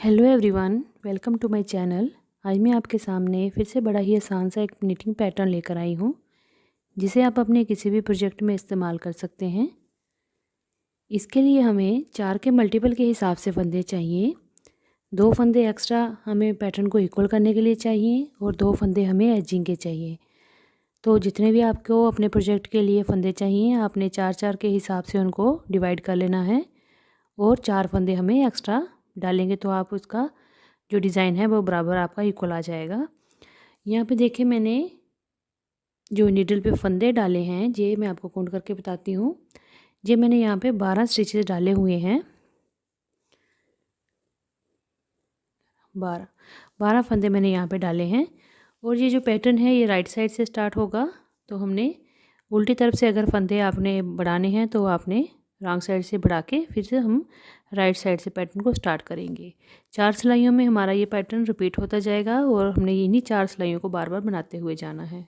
Hello everyone, welcome to my channel. आज मैं आपके सामने फिर से बड़ा ही आसान सा एक निटिंग पैटर्न लेकर आई हूँ, जिसे आप अपने किसी भी प्रोजेक्ट में इस्तेमाल कर सकते हैं। इसके लिए हमें 4 के मल्टीपल के हिसाब से फंदे चाहिए। 2 फंदे एक्स्ट्रा हमें पैटर्न को इक्वल करने के लिए चाहिए और 2 फंदे हमें एजिंग के चाहिए। तो जितने भी आपको अपने प्रोजेक्ट के लिए फंदे चाहिए, आपने 4-4 के हिसाब से उनको डिवाइड कर लेना है और 4 फंदे हमें एक्स्ट्रा डालेंगे तो आप उसका जो डिज़ाइन है वो बराबर आपका इक्वल आ जाएगा। यहाँ पे देखिए, मैंने जो नीडल पे फंदे डाले हैं, ये मैं आपको काउंट करके बताती हूँ। ये मैंने यहाँ पे 12 स्टिचेस डाले हुए हैं। 12 फंदे मैंने यहाँ पे डाले हैं। और ये जो पैटर्न है ये राइट साइड से स्टार्ट होगा। तो हमने उल्टी तरफ से अगर फंदे आपने बढ़ाने हैं तो आपने रॉन्ग साइड से बढ़ा के फिर से हम राइट साइड से पैटर्न को स्टार्ट करेंगे। 4 सिलाइयों में हमारा ये पैटर्न रिपीट होता जाएगा और हमने इन्हीं 4 सिलाइयों को बार बार बनाते हुए जाना है।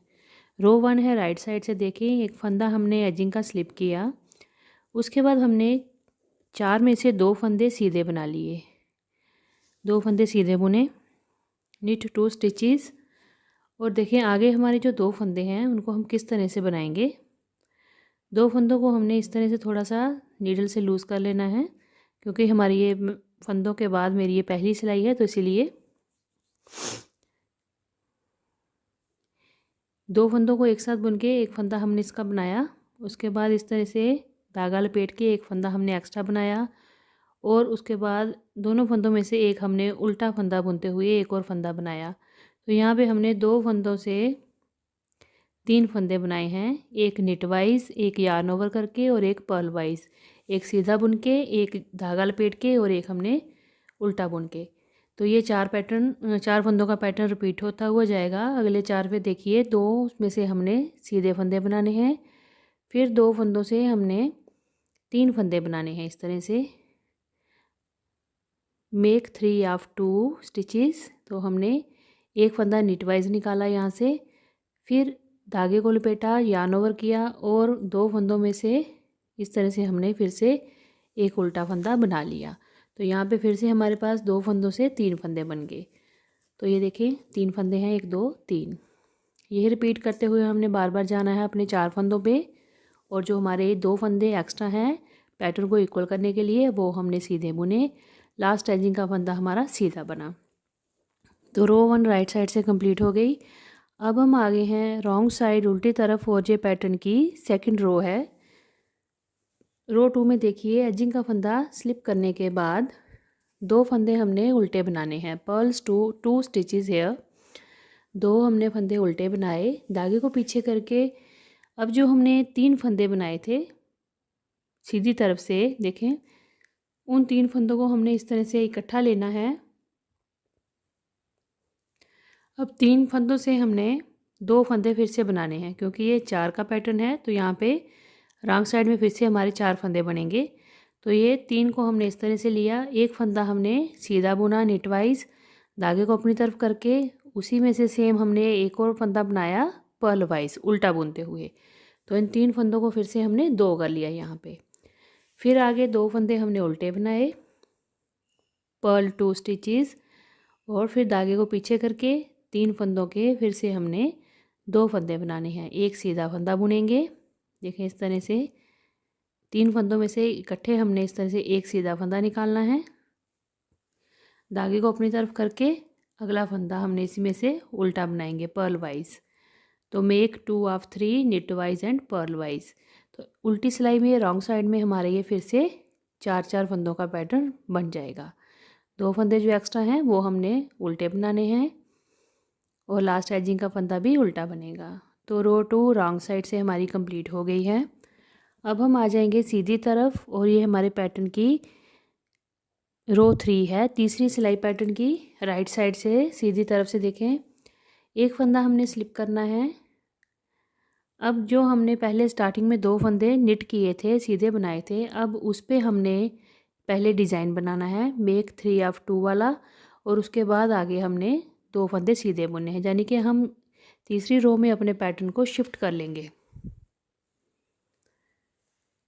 रो 1 है, राइट साइड से देखें, एक फंदा हमने एजिंग का स्लिप किया। उसके बाद हमने 4 में से 2 फंदे सीधे बना लिए। 2 फंदे सीधे बुने, नीट 2 स्टिचेस। और देखिए आगे हमारे जो 2 फंदे हैं उनको हम किस तरह से बनाएंगे। 2 फंदों को हमने इस तरह से थोड़ा सा नीडल से लूज़ कर लेना है, क्योंकि हमारी ये फंदों के बाद मेरी ये पहली सिलाई है, तो इसीलिए 2 फंदों को एक साथ बुन के एक फंदा हमने इसका बनाया। उसके बाद इस तरह से धागा लपेट के एक फंदा हमने एक्स्ट्रा बनाया और उसके बाद दोनों फंदों में से एक हमने उल्टा फंदा बुनते हुए एक और फंदा बनाया। तो यहाँ पे हमने 2 फंदों से 3 फंदे बनाए हैं, एक निट वाइज, एक यार्न ओवर करके और एक पर्ल वाइज। एक सीधा बुन के, एक धागा लपेट के और एक हमने उल्टा बुन के। तो ये 4 फंदों का पैटर्न रिपीट होता हुआ जाएगा। अगले 4 पे देखिए, 2 में से हमने सीधे फंदे बनाने हैं, फिर 2 फंदों से हमने 3 फंदे बनाने हैं। इस तरह से मेक 3 ऑफ 2 स्टिचेस। तो हमने एक फंदा निट वाइज निकाला यहाँ से, फिर धागे को लपेटा, यार्न ओवर किया और 2 फंदों में से इस तरह से हमने फिर से एक उल्टा फंदा बना लिया। तो यहाँ पे फिर से हमारे पास 2 फंदों से 3 फंदे बन गए। तो ये देखिए 3 फंदे हैं, 1 2 3। यही रिपीट करते हुए हमने बार बार जाना है अपने 4 फंदों पे। और जो हमारे 2 फंदे एक्स्ट्रा हैं पैटर्न को इक्वल करने के लिए, वो हमने सीधे बुने। लास्ट एजिंग का फंदा हमारा सीधा बना। तो रो 1 राइट साइड से कंप्लीट हो गई। अब हम आगे हैं रॉन्ग साइड, उल्टी तरफ, और ये पैटर्न की सेकंड रो है। रो 2 में देखिए, एजिंग का फंदा स्लिप करने के बाद 2 फंदे हमने उल्टे बनाने हैं। Pearls 2 stitches hair. 2 हमने फंदे उल्टे बनाए धागे को पीछे करके। अब जो हमने 3 फंदे बनाए थे सीधी तरफ से, देखें, उन 3 फंदों को हमने इस तरह से इकट्ठा लेना है। अब 3 फंदों से हमने 2 फंदे फिर से बनाने हैं, क्योंकि ये 4 का पैटर्न है। तो यहाँ पे रॉन्ग साइड में फिर से हमारे 4 फंदे बनेंगे। तो ये 3 को हमने इस तरह से लिया, एक फंदा हमने सीधा बुना निट वाइज धागे को अपनी तरफ करके, उसी में से सेम हमने एक और फंदा बनाया पर्ल वाइज उल्टा बुनते हुए। तो इन 3 फंदों को फिर से हमने 2 कर लिया यहाँ पे। फिर आगे 2 फंदे हमने उल्टे बनाए, पर्ल 2 स्टिचेस, और फिर धागे को पीछे करके 3 फंदों के फिर से हमने 2 फंदे बनाने हैं। एक सीधा फंदा बुनेंगे, देखें इस तरह से 3 फंदों में से इकट्ठे हमने इस तरह से एक सीधा फंदा निकालना है। धागे को अपनी तरफ करके अगला फंदा हमने इसी में से उल्टा बनाएंगे पर्ल वाइज। तो make 2 of 3 knit wise and purl wise. तो उल्टी सिलाई में रॉन्ग साइड में हमारे ये फिर से 4 फंदों का पैटर्न बन जाएगा। 2 फंदे जो एक्स्ट्रा हैं वो हमने उल्टे बनाने हैं और लास्ट एजिंग का फंदा भी उल्टा बनेगा। तो रो 2 रॉन्ग साइड से हमारी कंप्लीट हो गई है। अब हम आ जाएंगे सीधी तरफ, और ये हमारे पैटर्न की रो 3 है, तीसरी सिलाई पैटर्न की। राइट साइड से सीधी तरफ से देखें, एक फंदा हमने स्लिप करना है। अब जो हमने पहले स्टार्टिंग में 2 फंदे निट किए थे, सीधे बनाए थे, अब उस पर हमने पहले डिज़ाइन बनाना है मेक 3 ऑफ 2 वाला, और उसके बाद आगे हमने 2 फंदे सीधे बुनने हैं, यानी कि हम तीसरी रो में अपने पैटर्न को शिफ्ट कर लेंगे।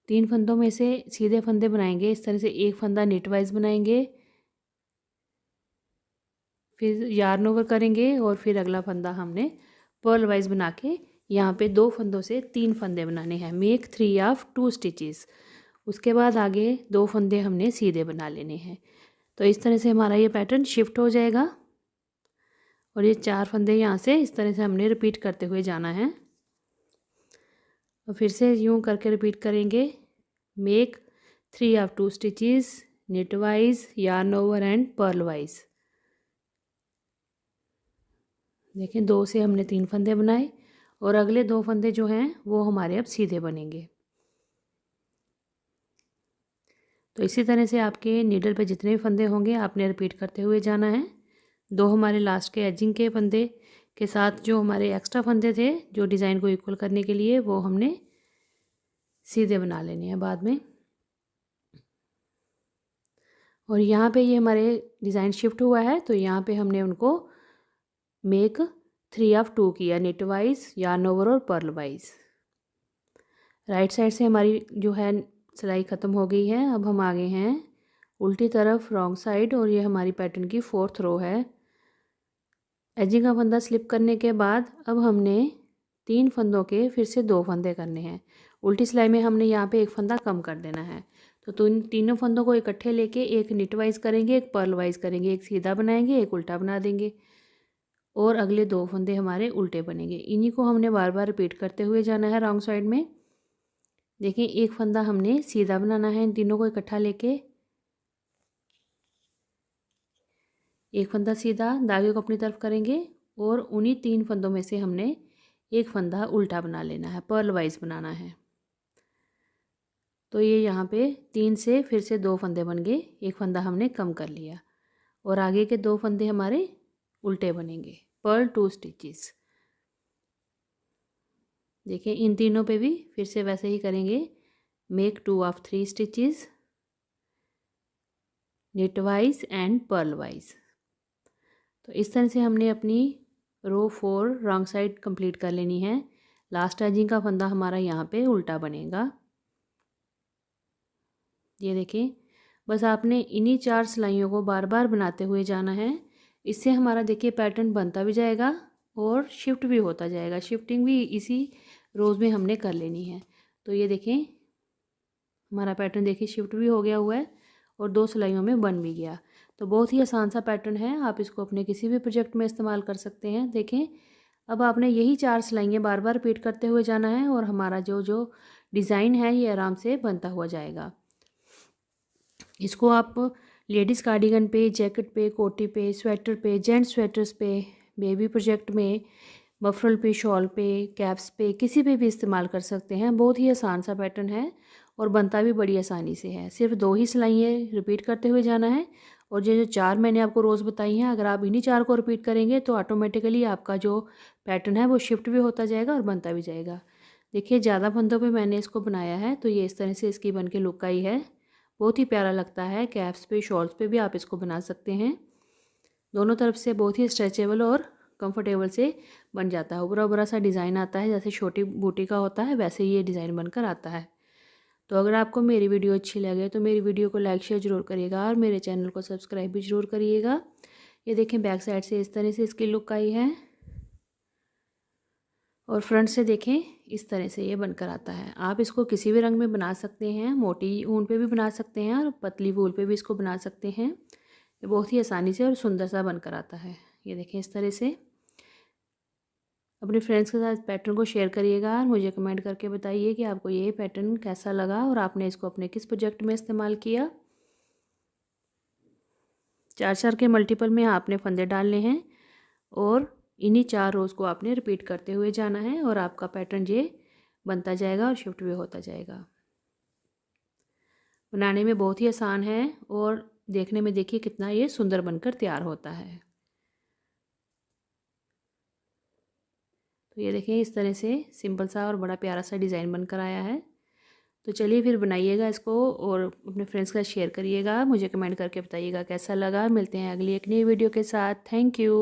3 फंदों में से सीधे फंदे बनाएंगे, इस तरह से एक फंदा निट वाइज बनाएंगे, फिर यार्न ओवर करेंगे और फिर अगला फंदा हमने पर्ल वाइज बना के यहाँ पे 2 फंदों से 3 फंदे बनाने हैं। Make 3 of 2 stitches. उसके बाद आगे 2 फंदे हमने सीधे बना लेने हैं। तो इस तरह से हमारा ये पैटर्न शिफ्ट हो जाएगा और ये 4 फंदे यहाँ से इस तरह से हमने रिपीट करते हुए जाना है। और फिर से यूँ करके रिपीट करेंगे। Make 3 of 2 stitches, knit wise, yarn over and purl wise. देखें 2 से हमने 3 फंदे बनाए और अगले 2 फंदे जो हैं वो हमारे अब सीधे बनेंगे। तो इसी तरह से आपके नीडल पे जितने भी फंदे होंगे आपने रिपीट करते हुए जाना है। 2 हमारे लास्ट के एजिंग के फंदे के साथ जो हमारे एक्स्ट्रा फंदे थे जो डिज़ाइन को इक्वल करने के लिए, वो हमने सीधे बना लेने हैं बाद में। और यहाँ पे ये हमारे डिज़ाइन शिफ्ट हुआ है तो यहाँ पे हमने उनको मेक 3 ऑफ 2 किया, निट वाइज, यार्न ओवर और पर्ल वाइज। राइट साइड से हमारी जो है सिलाई ख़त्म हो गई है। अब हम आगे हैं उल्टी तरफ रॉन्ग साइड और ये हमारी पैटर्न की 4th रो है। एजिंग का फंदा स्लिप करने के बाद अब हमने 3 फंदों के फिर से 2 फंदे करने हैं। उल्टी सिलाई में हमने यहाँ पे एक फंदा कम कर देना है। तो तीनों फंदों को इकट्ठे लेके एक निट वाइज करेंगे, एक पर्ल वाइज करेंगे, एक सीधा बनाएंगे, एक उल्टा बना देंगे और अगले 2 फंदे हमारे उल्टे बनेंगे। इन्हीं को हमने बार बार रिपीट करते हुए जाना है रॉन्ग साइड में। देखिए एक फंदा हमने सीधा बनाना है, इन तीनों को इकट्ठा लेके एक फंदा सीधा, धागे को अपनी तरफ करेंगे और उन्हीं 3 फंदों में से हमने एक फंदा उल्टा बना लेना है, पर्ल वाइज बनाना है। तो ये यहाँ पे 3 से फिर से 2 फंदे बन गए, एक फंदा हमने कम कर लिया और आगे के 2 फंदे हमारे उल्टे बनेंगे, पर्ल 2 स्टिचेस। देखिए इन तीनों पे भी फिर से वैसे ही करेंगे। Make 2 of 3 stitches, knit wise and purl wise. तो इस तरह से हमने अपनी रो 4 रॉन्ग साइड कंप्लीट कर लेनी है। लास्ट एजिंग का फंदा हमारा यहाँ पे उल्टा बनेगा। ये देखें, बस आपने इन्हीं 4 सिलाइयों को बार बार बनाते हुए जाना है। इससे हमारा देखिए पैटर्न बनता भी जाएगा और शिफ्ट भी होता जाएगा। शिफ्टिंग भी इसी रोज़ में हमने कर लेनी है। तो ये देखें हमारा पैटर्न देखिए शिफ्ट भी हो गया हुआ है और 2 सिलाइयों में बन भी गया। तो बहुत ही आसान सा पैटर्न है, आप इसको अपने किसी भी प्रोजेक्ट में इस्तेमाल कर सकते हैं। देखें अब आपने यही 4 सिलाइयाँ बार बार रिपीट करते हुए जाना है और हमारा जो डिज़ाइन है ये आराम से बनता हुआ जाएगा। इसको आप लेडीज़ कार्डिगन पे, जैकेट पे, कोटी पे, स्वेटर पे, जेंट्स स्वेटर्स पे, बेबी प्रोजेक्ट में, मफरल पे, शॉल पे, कैप्स पे, किसी पे भी इस्तेमाल कर सकते हैं। बहुत ही आसान सा पैटर्न है और बनता भी बड़ी आसानी से है। सिर्फ 2 ही सिलाइयाँ रिपीट करते हुए जाना है और जो 4 मैंने आपको रोज़ बताई हैं, अगर आप इन्हीं 4 को रिपीट करेंगे तो ऑटोमेटिकली आपका जो पैटर्न है वो शिफ्ट भी होता जाएगा और बनता भी जाएगा। देखिए ज़्यादा फंदों पे मैंने इसको बनाया है तो ये इस तरह से इसकी बन के लुक आई है। बहुत ही प्यारा लगता है। कैप्स पे, शॉल्स पे भी आप इसको बना सकते हैं। दोनों तरफ से बहुत ही स्ट्रेचेबल और कंफर्टेबल से बन जाता है। ऊपरा ऊपरा सा डिज़ाइन आता है, जैसे छोटी बूटी का होता है वैसे ये डिज़ाइन बनकर आता है। तो अगर आपको मेरी वीडियो अच्छी लगे तो मेरी वीडियो को लाइक शेयर ज़रूर करिएगा और मेरे चैनल को सब्सक्राइब भी ज़रूर करिएगा। ये देखें बैक साइड से इस तरह से इसकी लुक आई है और फ्रंट से देखें इस तरह से ये बनकर आता है। आप इसको किसी भी रंग में बना सकते हैं, मोटी ऊन पे भी बना सकते हैं और पतली वूल पे भी इसको बना सकते हैं। ये बहुत ही आसानी से और सुंदर सा बनकर आता है। ये देखें इस तरह से। अपने फ्रेंड्स के साथ पैटर्न को शेयर करिएगा और मुझे कमेंट करके बताइए कि आपको ये पैटर्न कैसा लगा और आपने इसको अपने किस प्रोजेक्ट में इस्तेमाल किया। 4 के मल्टीपल में आपने फंदे डालने हैं और इन्हीं 4 रोज़ को आपने रिपीट करते हुए जाना है और आपका पैटर्न ये बनता जाएगा और शिफ्ट भी होता जाएगा। बनाने में बहुत ही आसान है और देखने में देखिए कितना ये सुंदर बनकर तैयार होता है। तो ये देखें इस तरह से सिंपल सा और बड़ा प्यारा सा डिज़ाइन बनकर आया है। तो चलिए फिर बनाइएगा इसको और अपने फ्रेंड्स के साथ शेयर करिएगा। मुझे कमेंट करके बताइएगा कैसा लगा। मिलते हैं अगली एक नई वीडियो के साथ। Thank you.